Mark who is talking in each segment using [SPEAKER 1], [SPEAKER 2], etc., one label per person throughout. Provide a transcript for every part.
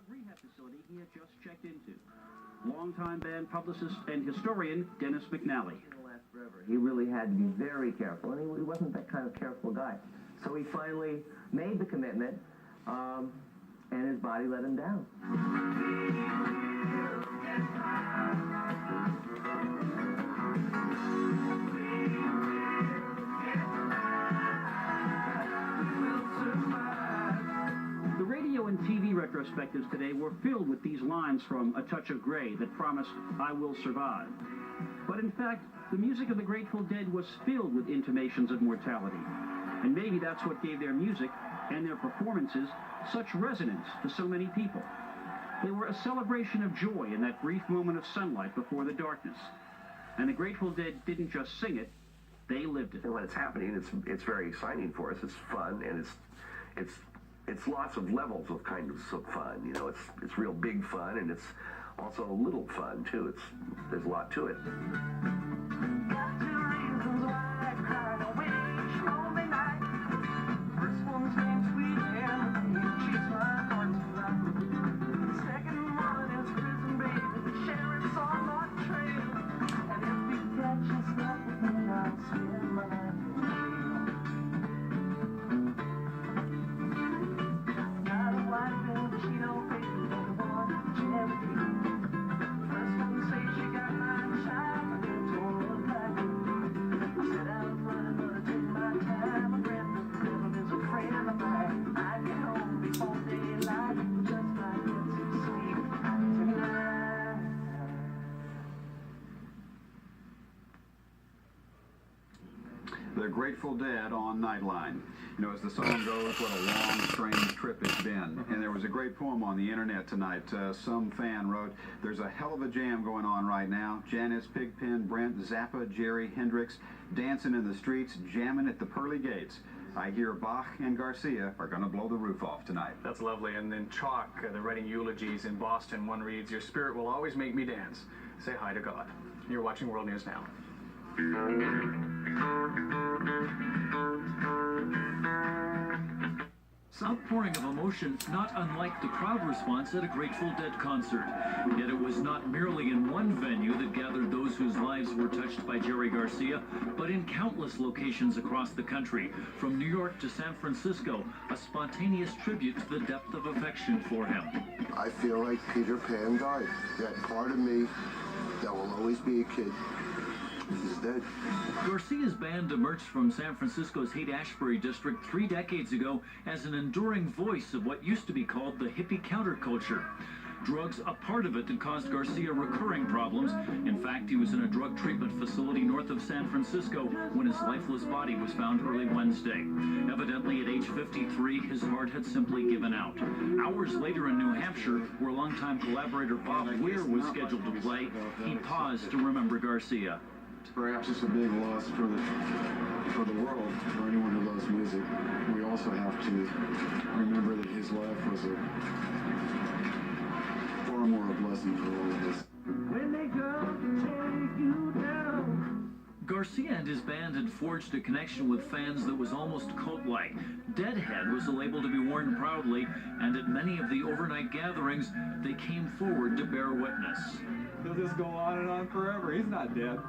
[SPEAKER 1] rehab facility he had just checked into. Longtime band publicist and historian Dennis McNally.
[SPEAKER 2] He really had to be very careful, and he wasn't that kind of careful guy. So he finally made the commitment, and his body let him down.
[SPEAKER 1] The radio and TV retrospectives today were filled with these lines from A Touch of Grey that promised, "I will survive." But in fact, the music of the Grateful Dead was filled with intimations of mortality. And maybe that's what gave their music and their performances such resonance to so many people. They were a celebration of joy in that brief moment of sunlight before the darkness. And the Grateful Dead didn't just sing it, they lived it.
[SPEAKER 3] And when it's happening, it's very exciting for us. It's fun, and it's lots of levels of kind of fun. You know, it's real big fun, and it's also a little fun too. There's a lot to it.
[SPEAKER 4] The Grateful Dead on Nightline. You know, as the song goes, what a long, strange trip it's been. And there was a great poem on the internet tonight. Some fan wrote, "There's a hell of a jam going on right now. Janice, Pigpen, Brent, Zappa, Jerry, Hendrix, dancing in the streets, jamming at the pearly gates. I hear Bach and Garcia are going to blow the roof off tonight."
[SPEAKER 5] That's lovely. And then Chalk, they're writing eulogies in Boston. One reads, "Your spirit will always make me dance. Say hi to God." You're watching World News Now.
[SPEAKER 6] Outpouring of emotion, not unlike the crowd response at a Grateful Dead concert. Yet it was not merely in one venue that gathered those whose lives were touched by Jerry Garcia, but in countless locations across the country, from New York to San Francisco, a spontaneous tribute to the depth of affection for him.
[SPEAKER 7] I feel like Peter Pan died. That part of me that will always be a kid is dead.
[SPEAKER 6] Garcia's band emerged from San Francisco's Haight-Ashbury district 3 decades ago as an enduring voice of what used to be called the hippie counterculture. Drugs a part of it that caused Garcia recurring problems. In fact, he was in a drug treatment facility north of San Francisco when his lifeless body was found early Wednesday. Evidently, at age 53, his heart had simply given out. Hours later in New Hampshire, where longtime collaborator Bob Weir was scheduled to play, he paused to remember Garcia.
[SPEAKER 8] Perhaps it's a big loss for the world, for anyone who loves music. We also have to remember that his life was far more a blessing for all of us.
[SPEAKER 2] When they come to take you down.
[SPEAKER 6] Garcia and his band had forged a connection with fans that was almost cult-like. Deadhead was a label to be worn proudly, and at many of the overnight gatherings, they came forward to bear witness.
[SPEAKER 9] He'll just go on and on forever. He's not dead.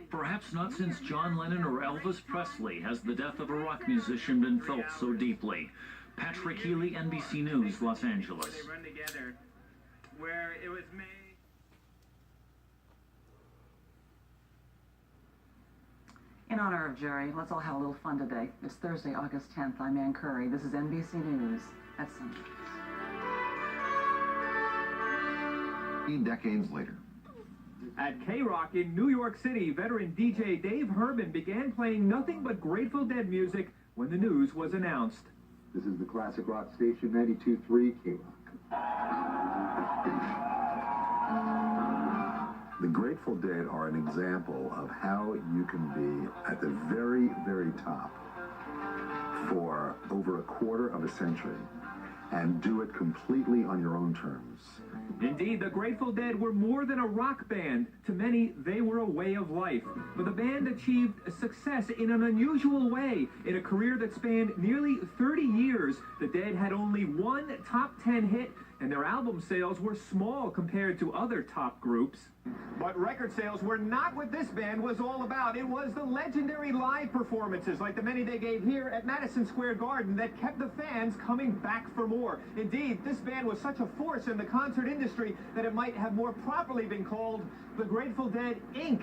[SPEAKER 6] Perhaps not since John Lennon or Elvis Presley has the death of a rock musician been felt so deeply. Patrick Healy, NBC News, Los Angeles.
[SPEAKER 10] They run together, where it was made.
[SPEAKER 11] In honor of Jerry, let's all have a little fun today. It's Thursday, August 10th. I'm Ann Curry. This is NBC News at Sunrise.
[SPEAKER 12] 3 decades later.
[SPEAKER 13] At K-Rock in New York City, veteran DJ Dave Herman began playing nothing but Grateful Dead music when the news was announced.
[SPEAKER 8] This is the classic rock station, 92.3 K-Rock.
[SPEAKER 12] The Grateful Dead are an example of how you can be at the very, very top for over a quarter of a century and do it completely on your own terms.
[SPEAKER 13] Indeed, the Grateful Dead were more than a rock band. To many, they were a way of life. But the band achieved success in an unusual way. In a career that spanned nearly 30 years, the Dead had only one top 10 hit and their album sales were small compared to other top groups.
[SPEAKER 14] But record sales were not what this band was all about. It was the legendary live performances, like the many they gave here at Madison Square Garden, that kept the fans coming back for more. Indeed, this band was such a force in the concert industry that it might have more properly been called the Grateful Dead, Inc.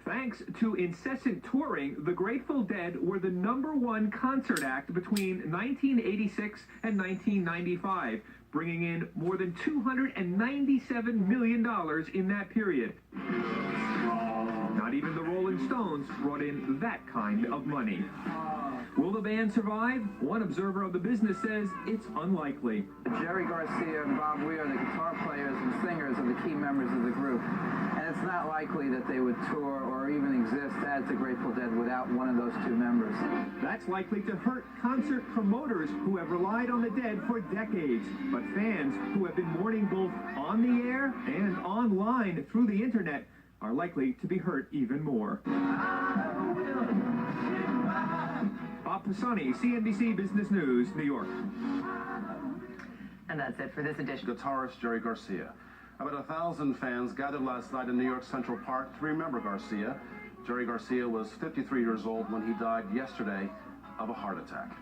[SPEAKER 13] Thanks to incessant touring, the Grateful Dead were the #1 concert act between 1986 and 1995, bringing in more than $297 million in that period. Not even the Rolling Stones brought in that kind of money. Will the band survive? One observer of the business says it's unlikely.
[SPEAKER 15] Jerry Garcia and Bob Weir, the guitar players and singers, are the key members of the group. And it's not likely that they would tour or even exist as the Grateful Dead without one of those two members.
[SPEAKER 13] That's likely to hurt concert promoters who have relied on the Dead for decades. But fans who have been mourning both on the air and online through the internet are likely to be hurt even more. Bob Pisani, CNBC Business News, New York.
[SPEAKER 16] And that's it for this edition.
[SPEAKER 17] Guitarist Jerry Garcia. About 1,000 fans gathered last night in New York Central Park to remember Garcia. Jerry Garcia was 53 years old when he died yesterday of a heart attack.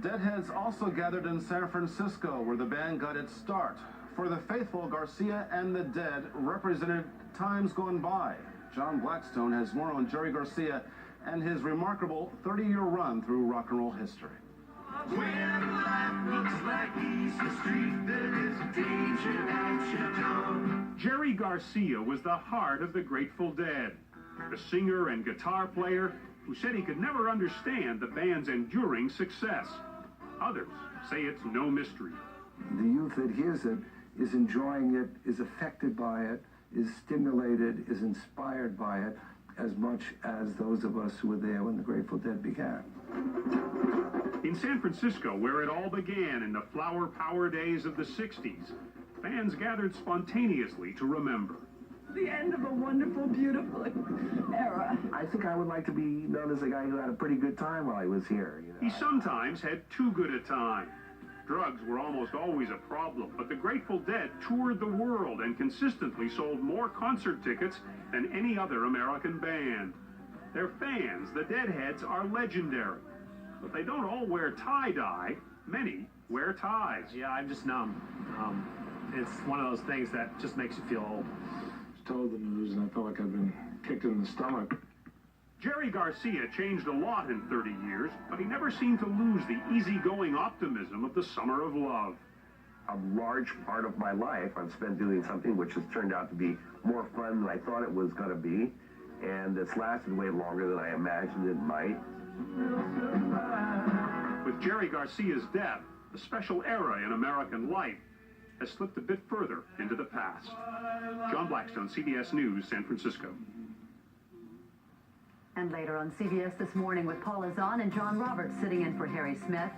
[SPEAKER 17] Deadheads also gathered in San Francisco, where the band got its start. For the faithful, Garcia and the Dead represented times gone by. John Blackstone has more on Jerry Garcia and his remarkable 30-year run through rock and roll history.
[SPEAKER 18] When life looks like Easy Street, there is a danger that you don't.
[SPEAKER 19] Jerry Garcia was the heart of the Grateful Dead, the singer and guitar player who said he could never understand the band's enduring success. Others say it's no mystery.
[SPEAKER 20] The youth that hears it is enjoying it, is affected by it, is stimulated, is inspired by it, as much as those of us who were there when the Grateful Dead began.
[SPEAKER 19] In San Francisco, where it all began in the flower power days of the 60s, fans gathered spontaneously to remember.
[SPEAKER 21] The end of a wonderful, beautiful era.
[SPEAKER 2] I think I would like to be known as a guy who had a pretty good time while I was here. You know?
[SPEAKER 19] He sometimes had too good a time. Drugs were almost always a problem, but the Grateful Dead toured the world and consistently sold more concert tickets than any other American band. Their fans, the Deadheads, are legendary, but they don't all wear tie-dye. Many wear ties.
[SPEAKER 22] Yeah, I'm just numb. It's one of those things that just makes you feel old.
[SPEAKER 8] Told the news, and I felt like I'd been kicked in the stomach.
[SPEAKER 19] Jerry Garcia changed a lot in 30 years, but he never seemed to lose the easygoing optimism of the summer of love.
[SPEAKER 3] A large part of my life I've spent doing something which has turned out to be more fun than I thought it was going to be, and it's lasted way longer than I imagined it might.
[SPEAKER 19] With Jerry Garcia's death, the special era in American life has slipped a bit further into the past. John Blackstone, CBS News, San Francisco.
[SPEAKER 16] And later on CBS This Morning with Paula Zahn and John Roberts sitting in for Harry Smith.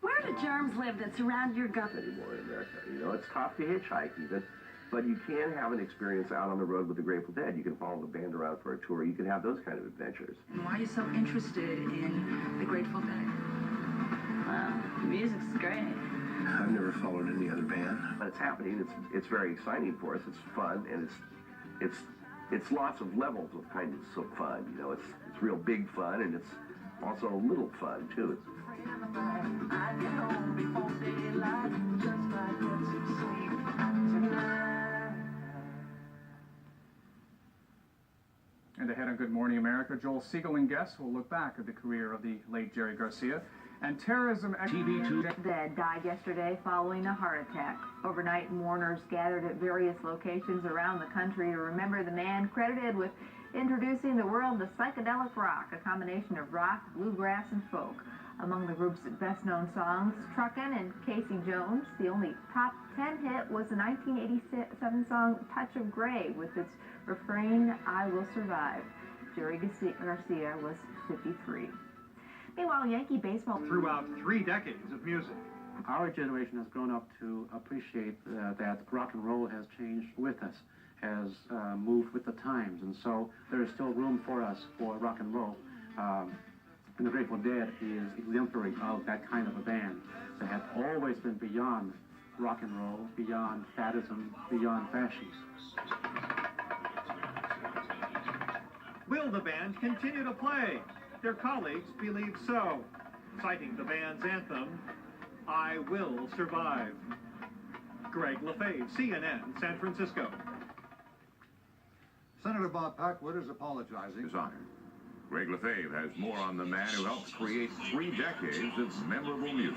[SPEAKER 21] Where do germs live that surround your gut?
[SPEAKER 3] Anymore in America, you know, it's tough to hitchhike even, but you can have an experience out on the road with the Grateful Dead. You can follow the band around for a tour. You can have those kind of adventures.
[SPEAKER 21] Why are you so interested in the Grateful Dead?
[SPEAKER 23] Wow, the music's great.
[SPEAKER 3] I've never followed any other band, but it's happening. It's very exciting for us. It's fun, and it's lots of levels of kind of fun. You know, it's real big fun, and it's also little fun too.
[SPEAKER 5] And ahead on Good Morning America, Joel Siegel and guests will look back at the career of the late Jerry Garcia. And terrorism...
[SPEAKER 24] TV2 Dead died yesterday following a heart attack. Overnight, mourners gathered at various locations around the country to remember the man credited with introducing the world to psychedelic rock, a combination of rock, bluegrass, and folk. Among the group's best-known songs, Truckin' and Casey Jones. The only top 10 hit was the 1987 song Touch of Grey with its refrain, I Will Survive. Jerry Garcia was 53. Meanwhile, Yankee baseball...
[SPEAKER 25] Throughout 3 decades of music.
[SPEAKER 26] Our generation has grown up to appreciate that rock and roll has changed with us, has moved with the times, and so there is still room for us for rock and roll. And the Grateful Dead is exemplary of that kind of a band that have always been beyond rock and roll, beyond faddism, beyond fashion.
[SPEAKER 14] Will the band continue to play? Their colleagues believe so, citing the band's anthem, I Will Survive. Greg LaFave, CNN, San Francisco.
[SPEAKER 1] Senator Bob Packwood is apologizing.
[SPEAKER 4] His honor. Greg LaFave has more on the man who helped create 3 decades of memorable music.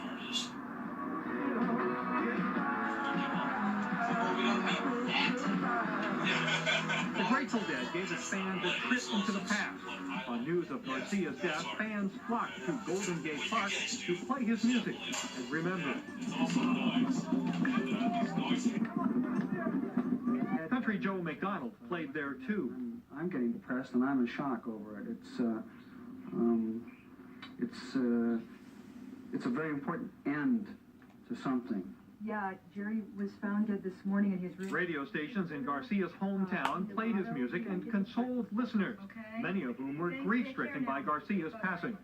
[SPEAKER 13] The Grateful Dead gave its fans a trip into the past. On news of Garcia's death, fans flocked to Golden Gate Park to play his music and remember. Country Joe McDonald played there too.
[SPEAKER 26] I'm getting depressed and I'm in shock over it. It's a very important end to something.
[SPEAKER 21] Yeah, Jerry was found dead this morning in his room.
[SPEAKER 13] Radio stations in Garcia's hometown played his music and consoled listeners, many of whom were grief-stricken by Garcia's passing.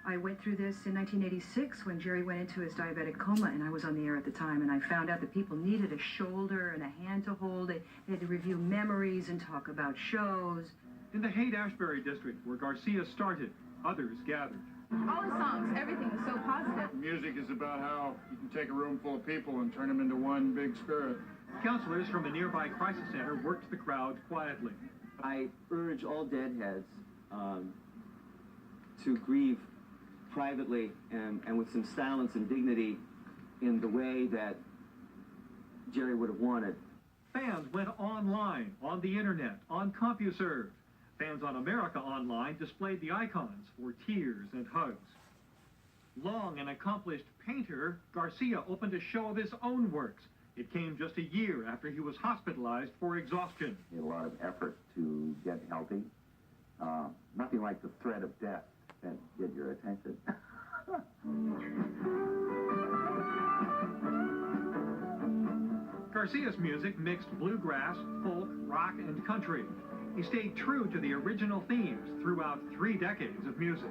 [SPEAKER 21] I went through this in 1986 when Jerry went into his diabetic coma, and I was on the air at the time, and I found out that people needed a shoulder and a hand to hold. They had to review memories and talk about shows.
[SPEAKER 13] In the Haight-Ashbury district, where Garcia started, others gathered.
[SPEAKER 24] All the songs, everything was so positive.
[SPEAKER 1] Music is about how you can take a room full of people and turn them into one big spirit.
[SPEAKER 13] Counselors from a nearby crisis center worked the crowd quietly.
[SPEAKER 2] I urge all deadheads to grieve privately and with some silence and dignity in the way that Jerry would have wanted.
[SPEAKER 13] Fans went online, on the internet, on CompuServe. Fans on America Online displayed the icons for tears and hugs. Long an accomplished painter, Garcia opened a show of his own works. It came just a year after he was hospitalized for exhaustion.
[SPEAKER 6] A lot of effort to get healthy. Nothing like the threat of death that get your attention.
[SPEAKER 13] Garcia's music mixed bluegrass, folk, rock, and country. He stayed true to the original themes throughout 3 decades of music.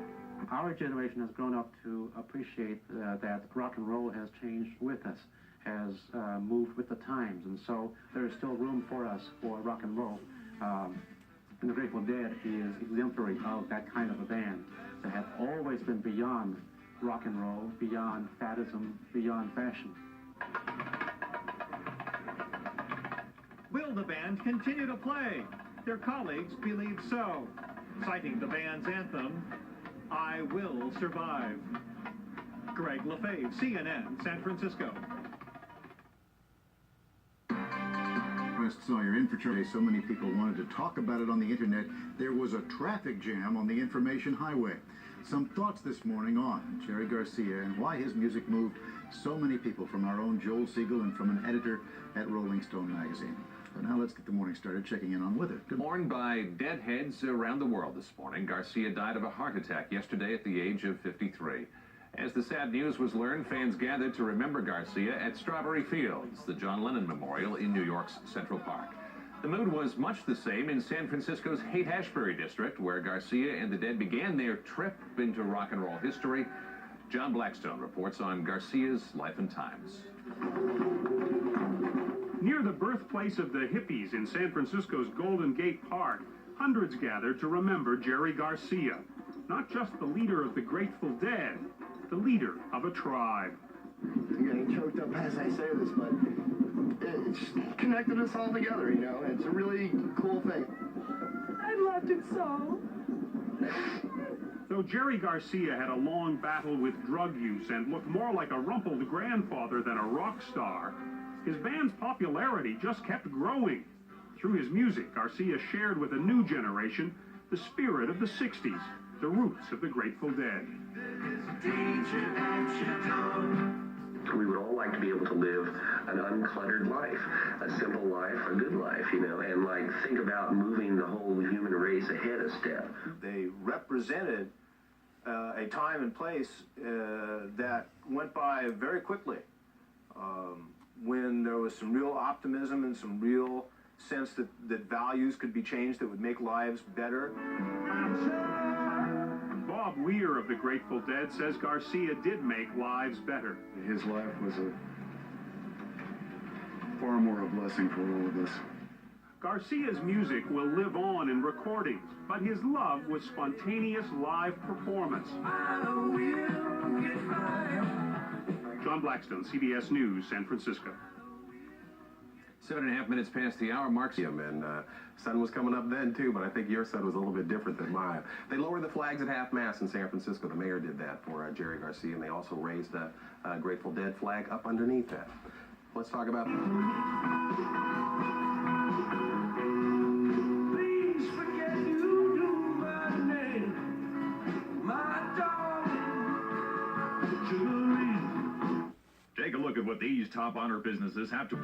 [SPEAKER 26] Our generation has grown up to appreciate that rock and roll has changed with us, has moved with the times, and so there is still room for us for rock and roll. And the Grateful Dead is exemplary of that kind of a band that have always been beyond rock and roll, beyond faddism, beyond fashion.
[SPEAKER 14] Will the band continue to play? Their colleagues believe so, citing the band's anthem, I Will Survive. Greg LaFave, CNN, San Francisco.
[SPEAKER 1] West saw your infrastructure. So many people wanted to talk about it on the internet. There was a traffic jam on the information highway. Some thoughts this morning on Jerry Garcia and why his music moved so many people, from our own Joel Siegel and from an editor at Rolling Stone magazine. But now let's get the morning started, checking in on weather.
[SPEAKER 7] Mourned by deadheads around the world this morning, Garcia died of a heart attack yesterday at the age of 53. As the sad news was learned, fans gathered to remember Garcia at Strawberry Fields, the John Lennon Memorial in New York's Central Park. The mood was much the same in San Francisco's Haight-Ashbury district, where Garcia and the Dead began their trip into rock and roll history. John Blackstone reports on Garcia's life and times.
[SPEAKER 19] Near the birthplace of the hippies in San Francisco's Golden Gate Park, hundreds gathered to remember Jerry Garcia. Not just the leader of the Grateful Dead, the leader of a tribe.
[SPEAKER 9] I'm getting choked up as I say this, but it's connected us all together, you know? It's a really cool thing.
[SPEAKER 21] I loved him so.
[SPEAKER 19] Though Jerry Garcia had a long battle with drug use and looked more like a rumpled grandfather than a rock star, his band's popularity just kept growing. Through his music, Garcia shared with a new generation the spirit of the 60s, the roots of the Grateful Dead.
[SPEAKER 3] We would all like to be able to live an uncluttered life, a simple life, a good life, you know, and like think about moving the whole human race ahead a step.
[SPEAKER 10] They represented a time and place that went by very quickly, when there was some real optimism and some real sense that values could be changed that would make lives better.
[SPEAKER 19] Bob Weir of the Grateful Dead says Garcia did make lives better.
[SPEAKER 8] His life was far more a blessing for all of us.
[SPEAKER 19] Garcia's music will live on in recordings, but his love was spontaneous live performance. John Blackstone, CBS News, San Francisco.
[SPEAKER 7] 7.5 minutes past the hour. Mark's
[SPEAKER 11] him, and sun was coming up then too, but I think your sun was a little bit different than mine. They lowered the flags at half-mast in San Francisco. The mayor did that for Jerry Garcia, and they also raised a Grateful Dead flag up underneath that. Let's talk about...
[SPEAKER 12] Please forget you knew my name, my darling. Take a look at what these top honor businesses have to...